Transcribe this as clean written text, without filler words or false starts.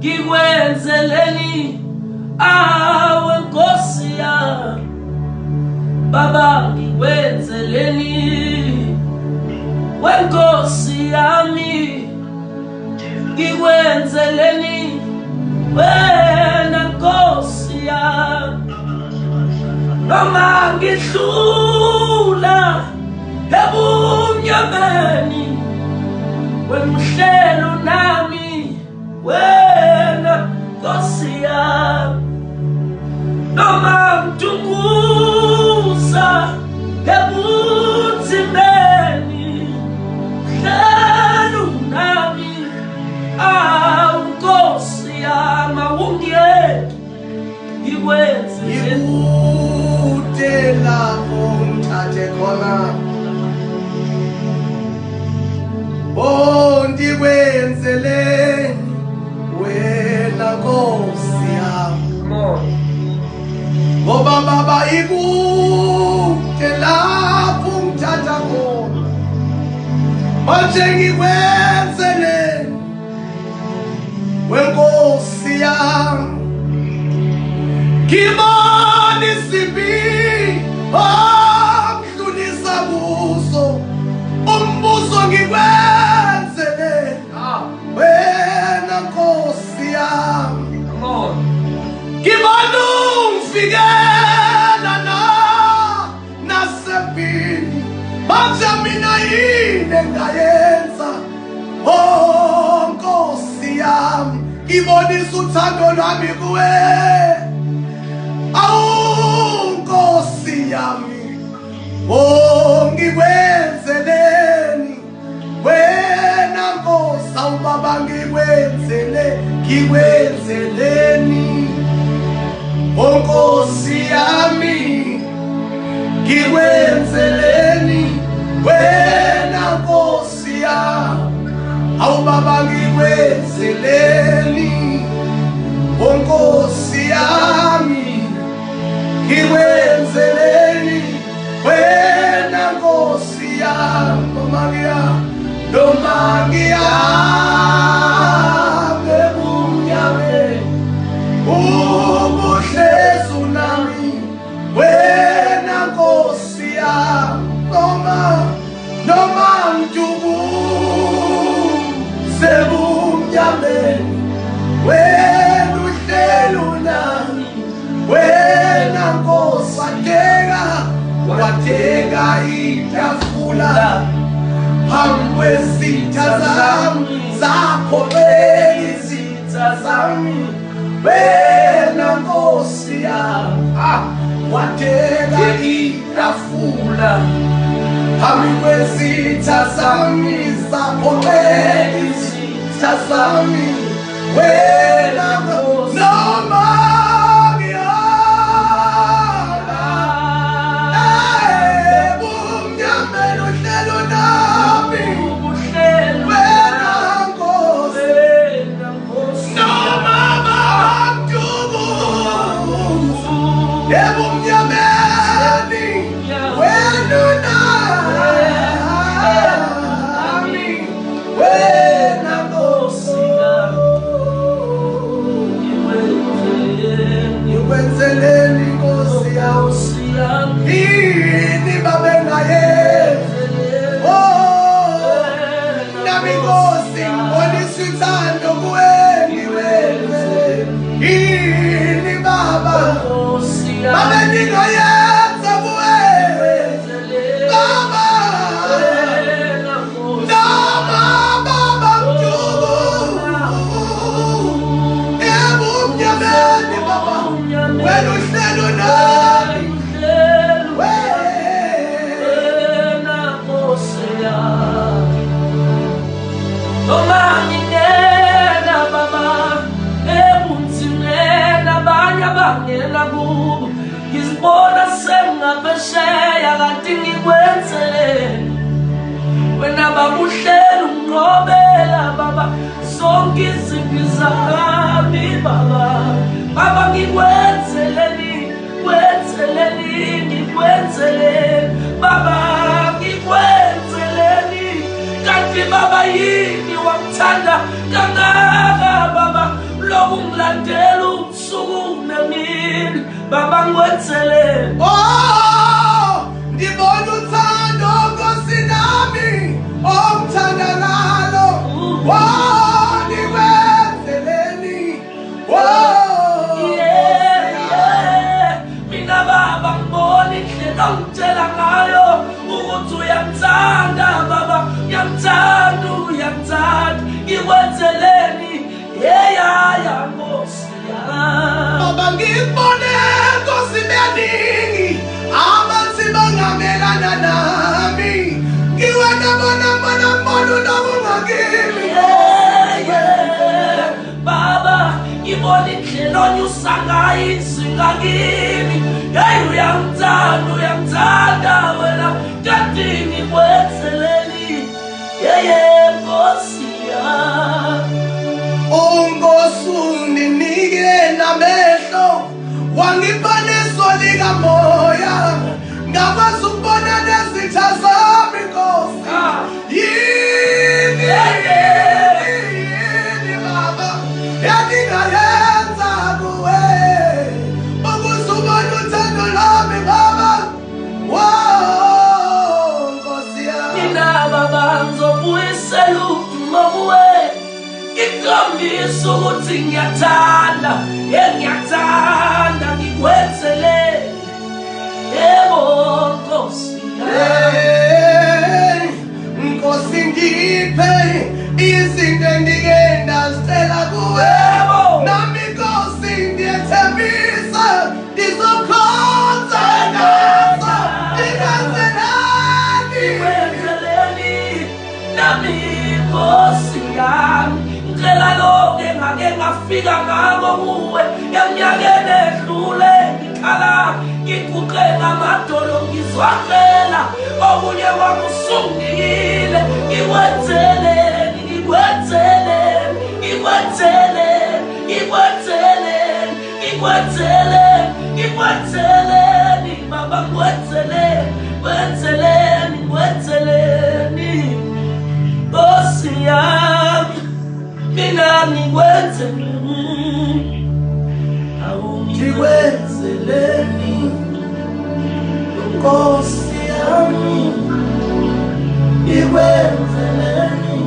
ngikwenzeleni awe Nkosi yami Baba ngikwenzeleni weNkosi yami ngikwenzeleni wena Nkosi yami noma ngihlula ebumnyameni wemhlelo nami wena Nkosi yami noma ngidunguza ebunzimeni mhlelo nami Nkosi yami awungiyeke ngikwenze lapho ngithathe khona ndikwenzeleni wena Nkosi yami ngoba Baba ikude lapho ngithatha khona manje ngikwenzeleni weNkosi yami ngibona isimbi amhlunisa kuso umbuso ngikwenzeleni wena Nkosi yami ngibona ungifikela nasempini manje mina yini engayenza Nkosi yami ngibonisa uthando lwami kuwe Nkosi yami ngikwenzeleni wena Nkosi awubaba ngikwenzeleni Nkosi yami ngikwenzeleni wena Nkosi yami awubaba ngikwenzeleni Nkosi yami ngikwenzeleni wena Nkosi yami noma ngihambe ebumnyameni ubuhlezi nami wena Nkosi yami noma ngidubuze ebumnyameni wena uhlelo nami wena Nkosi wathenga itafula phambi kwezitha zami zaphoxeka izitha zami wena Nkosi yami wathenga itafula phambi kwezitha zami zaphoxeka izitha zami wena Nkosi noma ngizibona sengaphesheya kanti ngikwenzeleni wena Baba uhleli unqobela Baba zonke izimpi zami Baba ngikwenzeleni Baba ngikwenzeleni kanti Baba yini wamthanda kangaka Baba lo Baba ngikwenzeleni. Oh, ngibona uthando Nkosi nami ongithanda ngalo. Oh, ngikwenzeleni. Oh, yeah. Mina baba ngibona indlela ongitshela ngayo ukuthi uyangithanda baba, uyangithanda. Ngikwenzeleni. Yeah, Nkosi yami. Baba ngibone Nkosi beningi abathi bangamelana nami. Ngiwena bona nokungakimi. Yeah. Baba, ngibona indlela onyusa ngayo izinga kimi. Hey, uyangithanda wena. Kanti ngikwenzeleni. Yeah, Nkosi yami. Unkosi undinike namehlo wangipha neso likamoya ngakwazi ukubona nezitha zami Nkosi. Yini baba yadingayenza kuwe ukuze ubone uthando lami baba. Wow, Nkosi yami. Mina baba ngizobuyisela udumo kuwe. Ngikhombisa ukuthi ngiyathanda, ngiyathanda, ngikwenzeleni. Yebo Nkosi yami. Nkosi ngiphe izinto endike ndazicela kuwe. Nami Nkosi ngiyethembisa ndizokhonza ngazo. Ngikwenzeleni. Nami Nkosi yami. Ngicela lokho engake ngafika ngako kuwe eminyakeni edlule. Ngikhala ngiguqe ngamadolo ngizwakela okunye kwakusungile. Ngikwenzeleni, ngikwenzeleni, ngikwenzeleni, ngikwenzeleni, ngikwenzeleni, ngikwenzeleni. Baba ngikwenzeleni, ngikwenzeleni, ngikwenzeleni. Nkosi yami, mina ngikwenzeleni. Ngikwenzeleni. Nkosi yami, ngikwenzeleni.